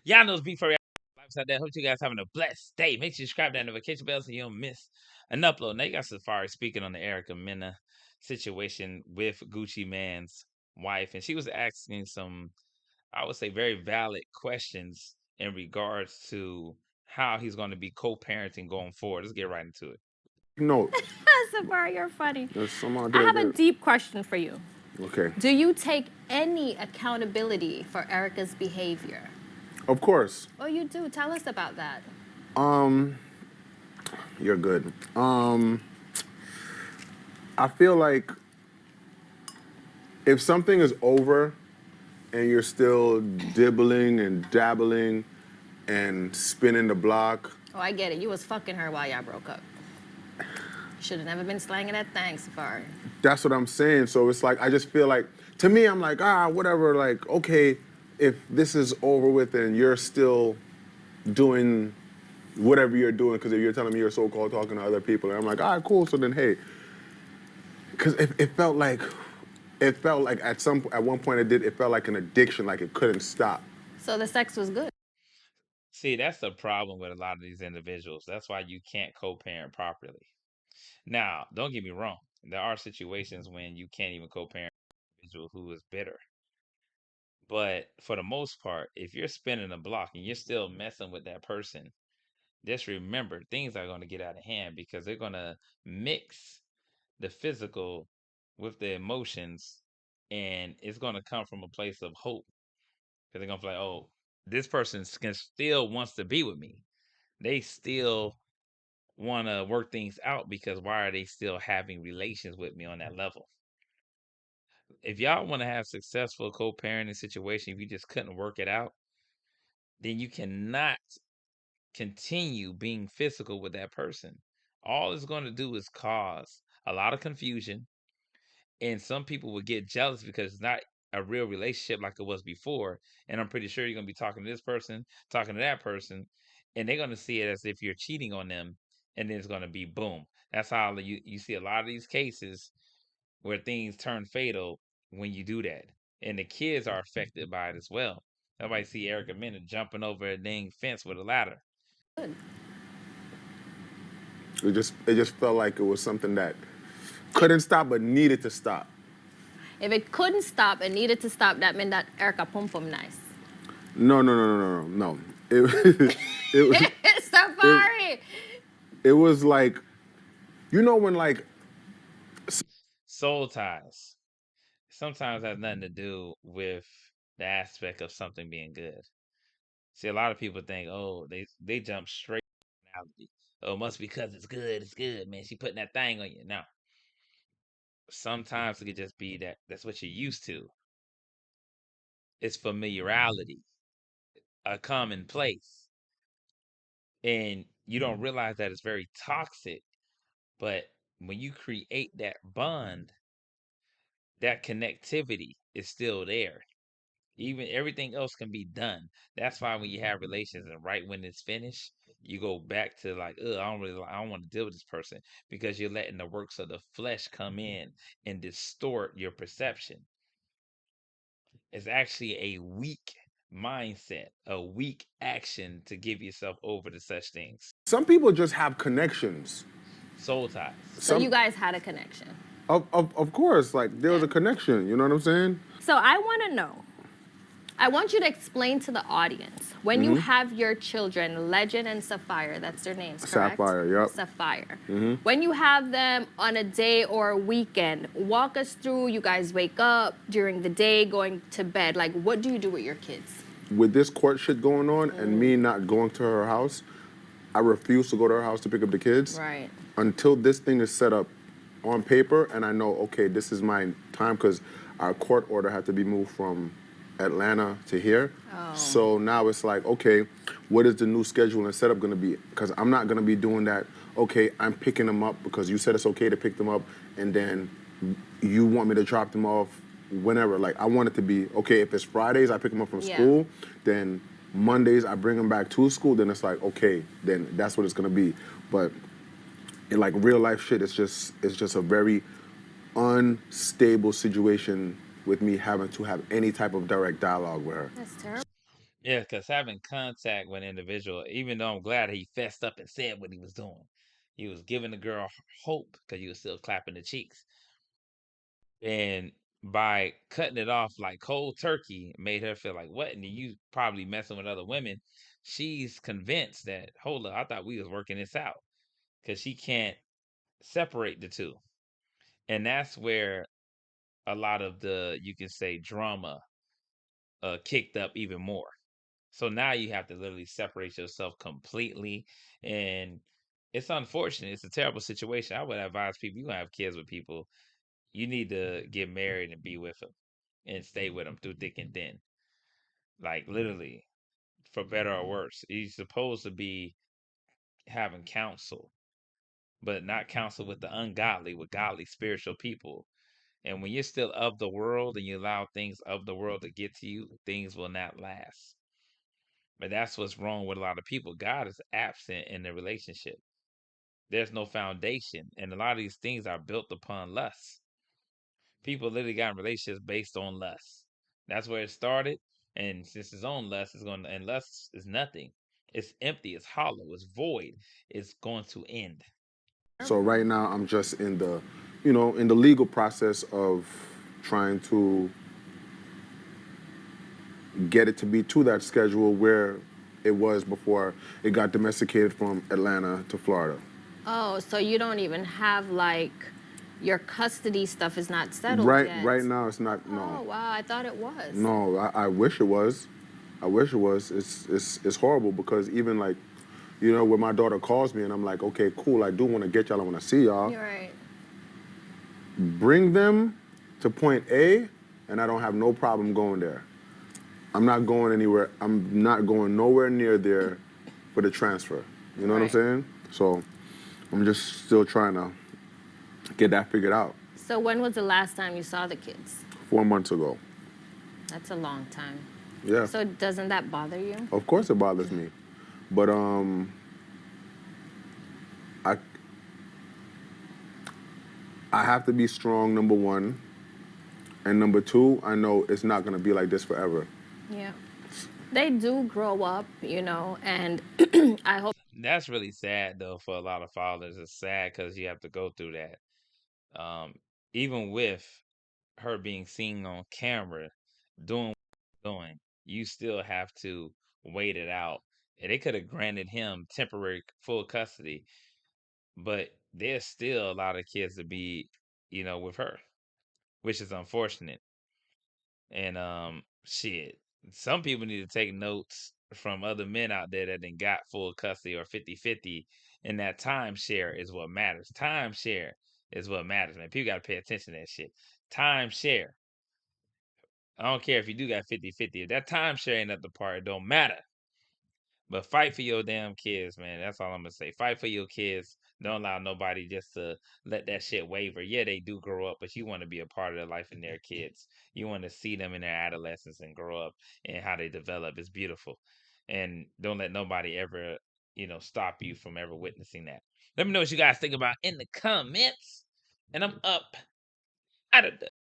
Y'all know it's B4 outside there. Hope you guys having a blessed day. Make sure you subscribe to the notification bell so you don't miss an upload. Now you got SAFAREE speaking on the Erica Mena situation with Gucci Mane's wife, and she was asking some, I would say, very valid questions in regards to how he's going to be co-parenting going forward. Let's get right into it. No. SAFAREE, you're funny. There's some out I there have a that. deep question for you. Okay. Do you take any accountability for Erica's behavior? Of course. Oh, you do. Tell us about that. You're good. I feel like if something is over and you're still dibbling and dabbling and spinning the block. Oh, I get it. You was fucking her while y'all broke up. Should have never been slanging that thing, SAFAREE. That's what I'm saying. So it's like, I just feel like, to me, I'm like, whatever. Like, okay, if this is over with and you're still doing whatever you're doing, because if you're telling me you're so-called talking to other people, and I'm like, all right, cool. So then, hey, because it felt like at one point it felt like an addiction, like it couldn't stop. So the sex was good. See, that's the problem with a lot of these individuals. That's why you can't co-parent properly. Now, don't get me wrong. There are situations when you can't even co-parent an individual who is bitter. But for the most part, if you're spinning a block and you're still messing with that person, just remember things are going to get out of hand because they're going to mix the physical with the emotions, and it's going to come from a place of hope because they're going to feel like, oh, this person can still wants to be with me. They still want to work things out because why are they still having relations with me on that level? If y'all want to have successful co-parenting situation, if you just couldn't work it out, then you cannot continue being physical with that person. All it's going to do is cause a lot of confusion, and some people will get jealous because it's not a real relationship like it was before. And I'm pretty sure you're going to be talking to this person, talking to that person, and they're going to see it as if you're cheating on them, and then it's going to be boom. That's how you see a lot of these cases where things turn fatal when you do that. And the kids are affected by it as well. Nobody see Erica Mena jumping over a dang fence with a ladder. Good. It just felt like it was something that couldn't stop but needed to stop. If it couldn't stop and needed to stop, that meant that Erica pum pum nice. No. It, it, SAFAREE. it was like, when like. Soul ties sometimes has nothing to do with the aspect of something being good. See, a lot of people think, oh, they jump straight to reality. Oh, it must be because it's good, man. She putting that thing on you. No. Sometimes it could just be that that's what you're used to. It's familiarity, a commonplace. And you don't realize that it's very toxic. But when you create that bond, that connectivity is still there. Even everything else can be done. That's why when you have relations and right when it's finished, you go back to like, I don't want to deal with this person because you're letting the works of the flesh come in and distort your perception. It's actually a weak mindset, a weak action to give yourself over to such things. Some people just have connections. Soul ties. So you guys had a connection. Of course, like there was a connection. You know what I'm saying? So I want to know. I want you to explain to the audience when you have your children, Legend and SAFAREE, that's their names, correct? SAFAREE, yep. SAFAREE. When you have them on a day or a weekend, walk us through. You guys wake up during the day, going to bed. Like, what do you do with your kids? With this court shit going on and me not going to her house, I refuse to go to her house to pick up the kids. Right. Until this thing is set up on paper and I know, okay, this is my time, because our court order had to be moved from Atlanta to here. Oh. So now it's like, okay, what is the new schedule and setup going to be? Because I'm not going to be doing that, okay, I'm picking them up because you said it's okay to pick them up and then you want me to drop them off whenever. Like, I want it to be, okay, if it's Fridays, I pick them up from school, then Mondays, I bring them back to school, then it's like, okay, then that's what it's going to be. But in like real life shit, it's just a very unstable situation with me having to have any type of direct dialogue with her. That's terrible. Yeah, because having contact with an individual, even though I'm glad he fessed up and said what he was doing, he was giving the girl hope because he was still clapping the cheeks. And by cutting it off like cold turkey, made her feel like, what? And you probably messing with other women. She's convinced that, hold up, I thought we was working this out because she can't separate the two. And that's where a lot of the, you can say, drama kicked up even more. So now you have to literally separate yourself completely. And it's unfortunate. It's a terrible situation. I would advise people, you gonna have kids with people, you need to get married and be with them and stay with them through thick and thin. Like literally, for better or worse. You're supposed to be having counsel, but not counsel with the ungodly, with godly spiritual people. And when you're still of the world and you allow things of the world to get to you, things will not last. But that's what's wrong with a lot of people. God is absent in the relationship. There's no foundation. And a lot of these things are built upon lust. People literally got in relationships based on lust. That's where it started. And since it's on lust, it's going to, and lust is nothing. It's empty, it's hollow, it's void. It's going to end. So right now I'm just in the, in the legal process of trying to get it to be to that schedule where it was before it got domesticated from Atlanta to Florida. Oh, so you don't even have like your custody stuff is not settled Right, yet. right now it's not. Oh No, wow, I thought it was. no. I wish it was. I wish it was. It's horrible because even like, when my daughter calls me and I'm like, okay, cool, I do want to get y'all. I want to see y'all. You're right. Bring them to point A, and I don't have no problem going there. I'm not going anywhere. I'm not going nowhere near there for the transfer. You know what I'm Right. saying? So I'm just still trying to get that figured out. So when was the last time you saw the kids? 4 months ago. That's a long time. Yeah. So doesn't that bother you? Of course it bothers me. But I I have to be strong, number one. And number two, I know it's not gonna be like this forever. Yeah. They do grow up, and I hope. That's really sad though for a lot of fathers. It's sad because you have to go through that. Even with her being seen on camera doing what she's doing, you still have to wait it out. And they could have granted him temporary full custody, but there's still a lot of kids to be, with her, which is unfortunate. And shit, some people need to take notes from other men out there that then got full custody or 50-50, and that timeshare is what matters. Timeshare is what matters, man. People got to pay attention to that shit. Timeshare. I don't care if you do got 50-50. If that timeshare ain't up the part, it don't matter. But fight for your damn kids, man. That's all I'm gonna say. Fight for your kids. Don't allow nobody just to let that shit waver. Yeah, they do grow up, but you want to be a part of their life and their kids. You want to see them in their adolescence and grow up and how they develop. It's beautiful. And don't let nobody ever, stop you from ever witnessing that. Let me know what you guys think about in the comments. And I'm up out of the